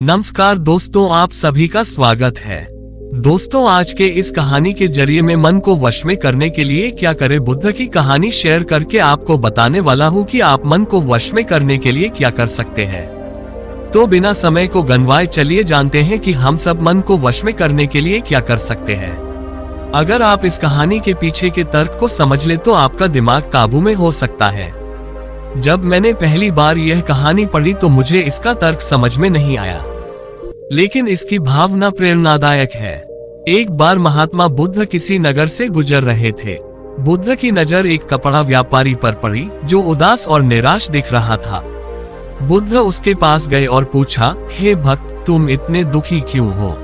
नमस्कार दोस्तों, आप सभी का स्वागत है। दोस्तों, आज के इस कहानी के जरिए मैं मन को वश में करने के लिए क्या करें बुद्ध की कहानी शेयर करके आपको बताने वाला हूँ कि आप मन को वश में करने के लिए क्या कर सकते हैं। तो बिना समय को गंवाए चलिए जानते हैं कि हम सब मन को वश में करने के लिए क्या कर सकते हैं। अगर आप इस कहानी के पीछे के तर्क को समझ ले तो आपका दिमाग काबू में हो सकता है। जब मैंने पहली बार यह कहानी पढ़ी तो मुझे इसका तर्क समझ में नहीं आया, लेकिन इसकी भावना प्रेरणादायक है। एक बार महात्मा बुद्ध किसी नगर से गुजर रहे थे। बुद्ध की नजर एक कपड़ा व्यापारी पर पड़ी जो उदास और निराश दिख रहा था। बुद्ध उसके पास गए और पूछा, हे भक्त, तुम इतने दुखी क्यों हो?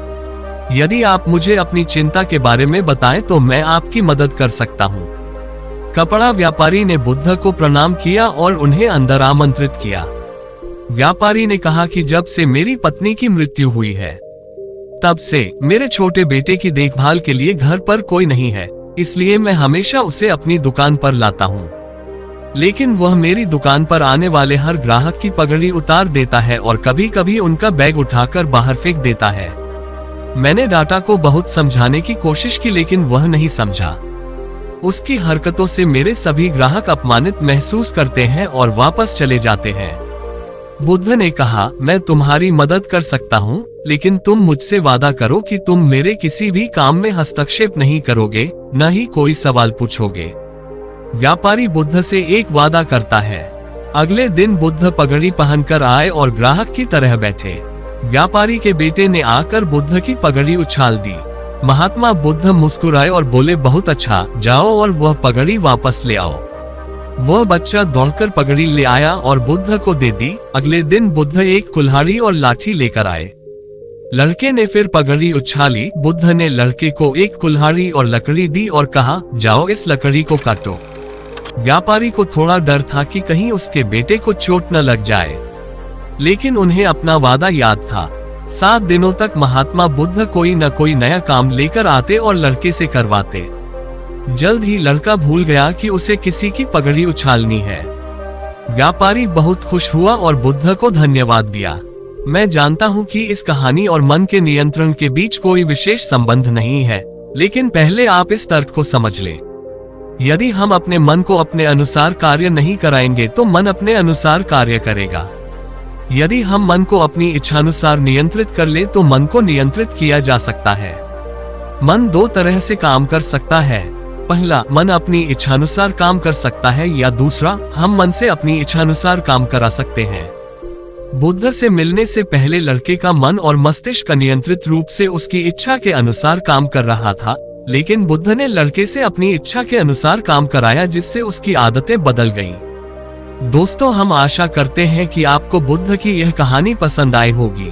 यदि आप मुझे अपनी चिंता के बारे में बताएं तो मैं आपकी मदद कर सकता हूँ। कपड़ा व्यापारी ने बुद्ध को प्रणाम किया और उन्हें अंदर आमंत्रित किया। व्यापारी ने कहा कि जब से मेरी पत्नी की मृत्यु हुई है तब से मेरे छोटे बेटे की देखभाल के लिए घर पर कोई नहीं है, इसलिए मैं हमेशा उसे अपनी दुकान पर लाता हूँ। लेकिन वह मेरी दुकान पर आने वाले हर ग्राहक की पगड़ी उतार देता है और कभी कभी उनका बैग उठाकर बाहर फेंक देता है। मैंने डाटा को बहुत समझाने की कोशिश की, लेकिन वह नहीं समझा। उसकी हरकतों से मेरे सभी ग्राहक अपमानित महसूस करते हैं और वापस चले जाते हैं। बुद्ध ने कहा, मैं तुम्हारी मदद कर सकता हूँ, लेकिन तुम मुझसे वादा करो कि तुम मेरे किसी भी काम में हस्तक्षेप नहीं करोगे, न ही कोई सवाल पूछोगे। व्यापारी बुद्ध से एक वादा करता है। अगले दिन बुद्ध पगड़ी पहनकर आए और ग्राहक की तरह बैठे। व्यापारी के बेटे ने आकर बुद्ध की पगड़ी उछाल दी। महात्मा बुद्ध मुस्कुराए और बोले, बहुत अच्छा, जाओ और वह पगड़ी वापस ले आओ। वह बच्चा दौड़कर पगड़ी ले आया और बुद्ध को दे दी। अगले दिन बुद्ध एक कुल्हाड़ी और लाठी लेकर आए। लड़के ने फिर पगड़ी उछाली। बुद्ध ने लड़के को एक कुल्हाड़ी और लकड़ी दी और कहा, जाओ इस लकड़ी को काटो। व्यापारी को थोड़ा डर था कि कहीं उसके बेटे को चोट न लग जाए, लेकिन उन्हें अपना वादा याद था। 7 दिनों तक महात्मा बुद्ध कोई न कोई नया काम लेकर आते और लड़के से करवाते। जल्द ही लड़का भूल गया कि उसे किसी की पगड़ी उछालनी है। व्यापारी बहुत खुश हुआ और बुद्ध को धन्यवाद दिया। मैं जानता हूँ कि इस कहानी और मन के नियंत्रण के बीच कोई विशेष संबंध नहीं है, लेकिन पहले आप इस तर्क को समझ लें। यदि हम अपने मन को अपने अनुसार कार्य नहीं कराएंगे तो मन अपने अनुसार कार्य करेगा। यदि हम मन को अपनी इच्छानुसार नियंत्रित कर ले तो मन को नियंत्रित किया जा सकता है। मन 2 तरह से काम कर सकता है। पहला, मन अपनी इच्छानुसार काम कर सकता है, या दूसरा, हम मन से अपनी इच्छानुसार काम करा सकते हैं। बुद्ध से मिलने से पहले लड़के का मन और मस्तिष्क नियंत्रित रूप से उसकी इच्छा के अनुसार काम कर रहा था, लेकिन बुद्ध ने लड़के से अपनी इच्छा के अनुसार काम कराया, जिससे उसकी आदतें बदल गईं। दोस्तों, हम आशा करते हैं कि आपको बुद्ध की यह कहानी पसंद आई होगी।